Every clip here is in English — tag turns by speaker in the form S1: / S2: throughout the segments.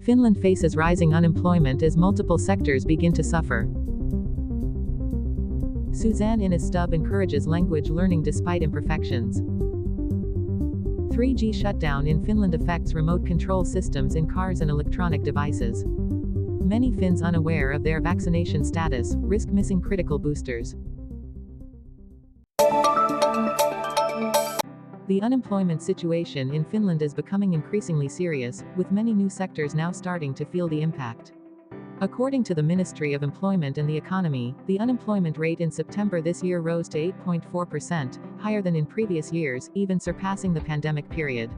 S1: Finland faces rising unemployment as multiple sectors begin to suffer. Suzanne Innes-Stub encourages language learning despite imperfections. 3G shutdown in Finland affects remote control systems in cars and electronic devices. Many Finns unaware of their vaccination status risk missing critical boosters. The unemployment situation in Finland is becoming increasingly serious, with many new sectors now starting to feel the impact. According to the Ministry of Employment and the Economy, the unemployment rate in September this year rose to 8.4%, higher than in previous years, even surpassing the pandemic period.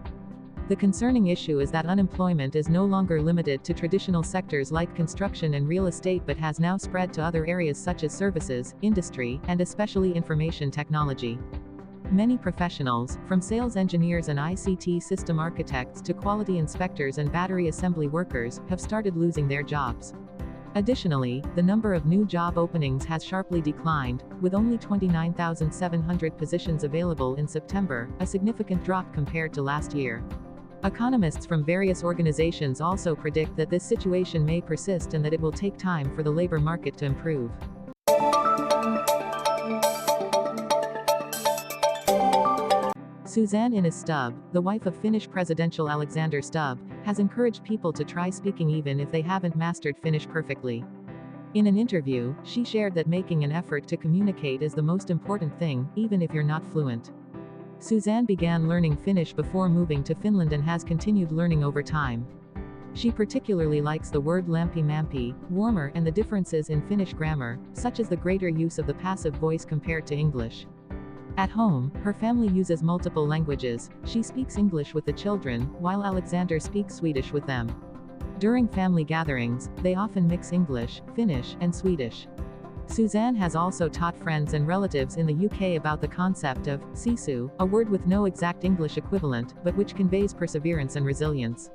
S1: The concerning issue is that unemployment is no longer limited to traditional sectors like construction and real estate but has now spread to other areas such as services, industry, and especially information technology. Many professionals, from sales engineers and ICT system architects to quality inspectors and battery assembly workers, have started losing their jobs. Additionally, the number of new job openings has sharply declined, with only 29,700 positions available in September, a significant drop compared to last year. Economists from various organizations also predict that this situation may persist and that it will take time for the labor market to improve. Suzanne Innes-Stubb, the wife of Finnish presidential Alexander Stubb, has encouraged people to try speaking even if they haven't mastered Finnish perfectly. In an interview, she shared that making an effort to communicate is the most important thing, even if you're not fluent. Suzanne began learning Finnish before moving to Finland and has continued learning over time. She particularly likes the word lämpi-mampi, warmer, and the differences in Finnish grammar, such as the greater use of the passive voice compared to English. At home, her family uses multiple languages. She speaks English with the children, while Alexander speaks Swedish with them. During family gatherings, they often mix English, Finnish, and Swedish. Suzanne has also taught friends and relatives in the UK about the concept of sisu, a word with no exact English equivalent, but which conveys perseverance and resilience.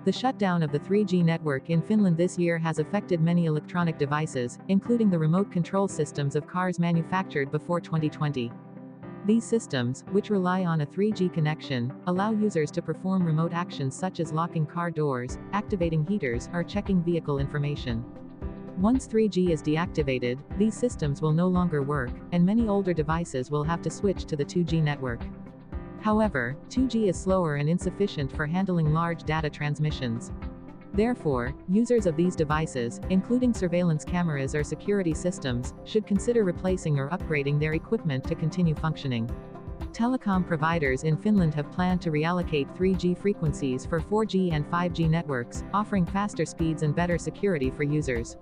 S1: The shutdown of the 3G network in Finland this year has affected many electronic devices, including the remote control systems of cars manufactured before 2020. These systems, which rely on a 3G connection, allow users to perform remote actions such as locking car doors, activating heaters, or checking vehicle information. Once 3G is deactivated, these systems will no longer work, and many older devices will have to switch to the 2G network. However, 2G is slower and insufficient for handling large data transmissions. Therefore, users of these devices, including surveillance cameras or security systems, should consider replacing or upgrading their equipment to continue functioning. Telecom providers in Finland have planned to reallocate 3G frequencies for 4G and 5G networks, offering faster speeds and better security for users.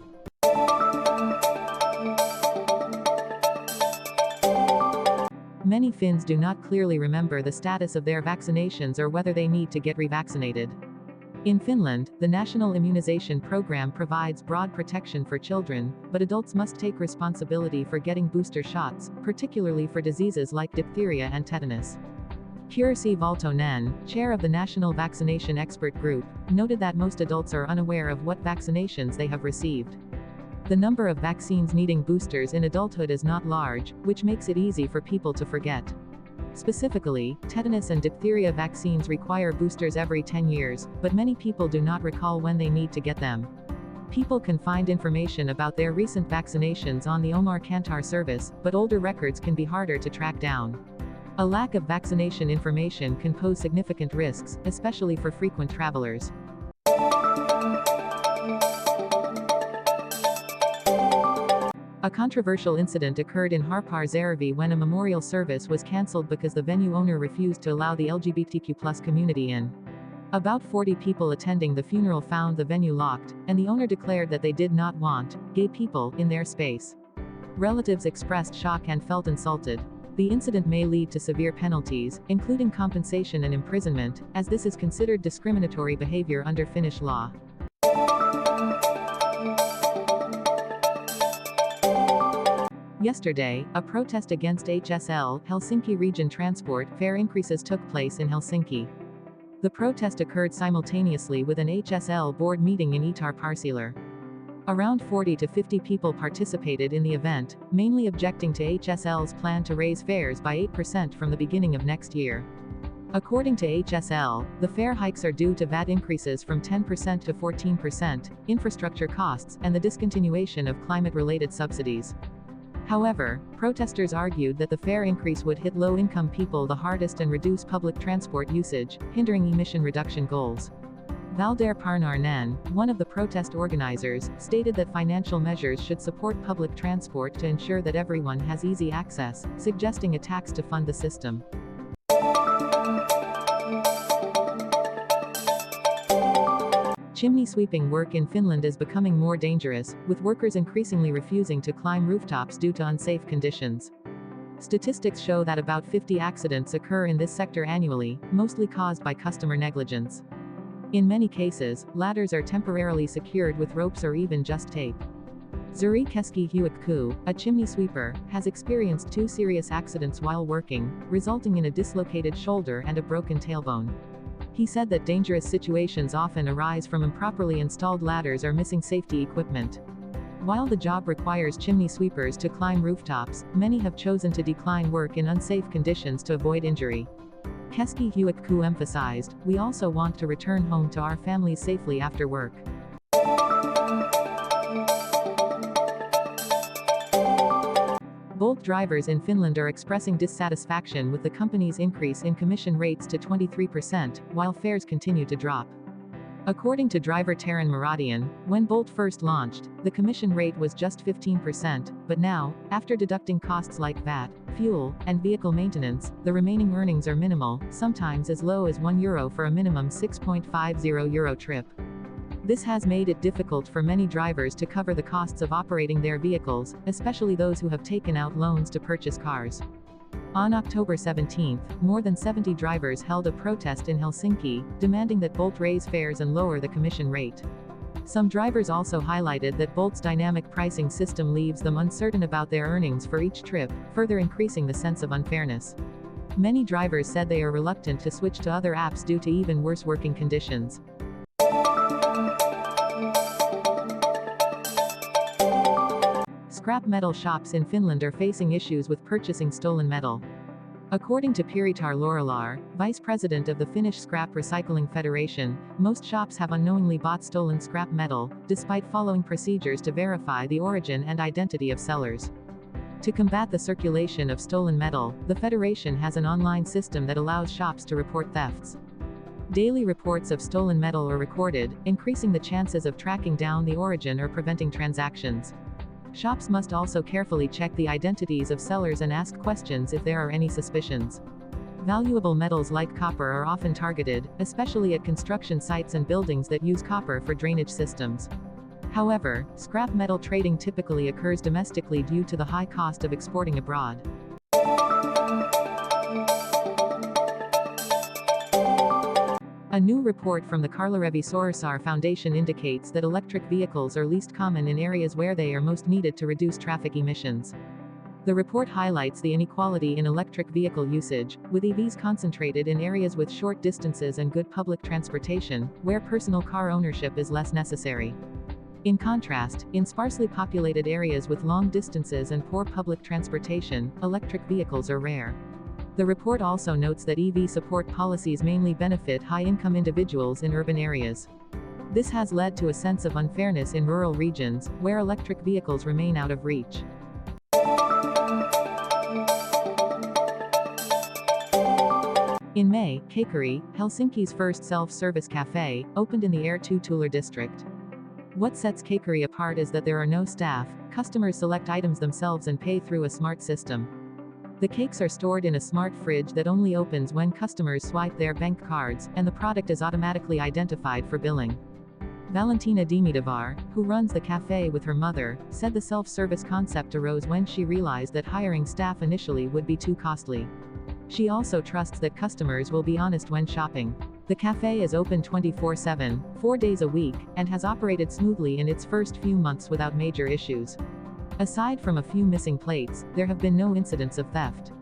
S1: Many Finns do not clearly remember the status of their vaccinations or whether they need to get revaccinated. In Finland, the national immunization program provides broad protection for children, but adults must take responsibility for getting booster shots, particularly for diseases like diphtheria and tetanus. Kirsi Valtonen, chair of the National Vaccination Expert Group, noted that most adults are unaware of what vaccinations they have received. The number of vaccines needing boosters in adulthood is not large, which makes it easy for people to forget. Specifically, tetanus and diphtheria vaccines require boosters every 10 years, but many people do not recall when they need to get them. People can find information about their recent vaccinations on the Omar Kantar service, but older records can be harder to track down. A lack of vaccination information can pose significant risks, especially for frequent travelers. A controversial incident occurred in Haapajärvi when a memorial service was cancelled because the venue owner refused to allow the LGBTQ+ community in. About 40 people attending the funeral found the venue locked, and the owner declared that they did not want gay people in their space. Relatives expressed shock and felt insulted. The incident may lead to severe penalties, including compensation and imprisonment, as this is considered discriminatory behavior under Finnish law. Yesterday, a protest against HSL, Helsinki Region Transport, fare increases took place in Helsinki. The protest occurred simultaneously with an HSL board meeting in Itar Parsiler. Around 40 to 50 people participated in the event, mainly objecting to HSL's plan to raise fares by 8% from the beginning of next year. According to HSL, the fare hikes are due to VAT increases from 10% to 14%, infrastructure costs, and the discontinuation of climate-related subsidies. However, protesters argued that the fare increase would hit low-income people the hardest and reduce public transport usage, hindering emission reduction goals. Valder Parnarnen, one of the protest organizers, stated that financial measures should support public transport to ensure that everyone has easy access, suggesting a tax to fund the system. Chimney sweeping work in Finland is becoming more dangerous, with workers increasingly refusing to climb rooftops due to unsafe conditions. Statistics show that about 50 accidents occur in this sector annually, mostly caused by customer negligence. In many cases, ladders are temporarily secured with ropes or even just tape. Zuri Keski-Huikku, a chimney sweeper, has experienced 2 serious accidents while working, resulting in a dislocated shoulder and a broken tailbone. He said that dangerous situations often arise from improperly installed ladders or missing safety equipment. While the job requires chimney sweepers to climb rooftops, many have chosen to decline work in unsafe conditions to avoid injury. Keski-Huikku emphasized, "We also want to return home to our families safely after work." Bolt drivers in Finland are expressing dissatisfaction with the company's increase in commission rates to 23%, while fares continue to drop. According to driver Taran Maradian, when Bolt first launched, the commission rate was just 15%, but now, after deducting costs like VAT, fuel, and vehicle maintenance, the remaining earnings are minimal, sometimes as low as €1 for a minimum €6.50 trip. This has made it difficult for many drivers to cover the costs of operating their vehicles, especially those who have taken out loans to purchase cars. On October 17, more than 70 drivers held a protest in Helsinki, demanding that Bolt raise fares and lower the commission rate. Some drivers also highlighted that Bolt's dynamic pricing system leaves them uncertain about their earnings for each trip, further increasing the sense of unfairness. Many drivers said they are reluctant to switch to other apps due to even worse working conditions. Scrap metal shops in Finland are facing issues with purchasing stolen metal. According to Piritar Lorilar, vice president of the Finnish Scrap Recycling Federation, most shops have unknowingly bought stolen scrap metal, despite following procedures to verify the origin and identity of sellers. To combat the circulation of stolen metal, the Federation has an online system that allows shops to report thefts. Daily reports of stolen metal are recorded, increasing the chances of tracking down the origin or preventing transactions. Shops must also carefully check the identities of sellers and ask questions if there are any suspicions. Valuable metals like copper are often targeted, especially at construction sites and buildings that use copper for drainage systems. However, scrap metal trading typically occurs domestically due to the high cost of exporting abroad. A new report from the Karlarevi Sorsar Foundation indicates that electric vehicles are least common in areas where they are most needed to reduce traffic emissions. The report highlights the inequality in electric vehicle usage, with EVs concentrated in areas with short distances and good public transportation, where personal car ownership is less necessary. In contrast, in sparsely populated areas with long distances and poor public transportation, electric vehicles are rare. The report also notes that EV support policies mainly benefit high-income individuals in urban areas. This has led to a sense of unfairness in rural regions, where electric vehicles remain out of reach. In May, Keikari, Helsinki's first self-service cafe, opened in the Erupt district. What sets Keikari apart is that there are no staff, customers select items themselves and pay through a smart system. The cakes are stored in a smart fridge that only opens when customers swipe their bank cards, and the product is automatically identified for billing. Valentina Dimidovar, who runs the cafe with her mother, said the self-service concept arose when she realized that hiring staff initially would be too costly. She also trusts that customers will be honest when shopping. The cafe is open 24/7, 4 days a week, and has operated smoothly in its first few months without major issues. Aside from a few missing plates, there have been no incidents of theft.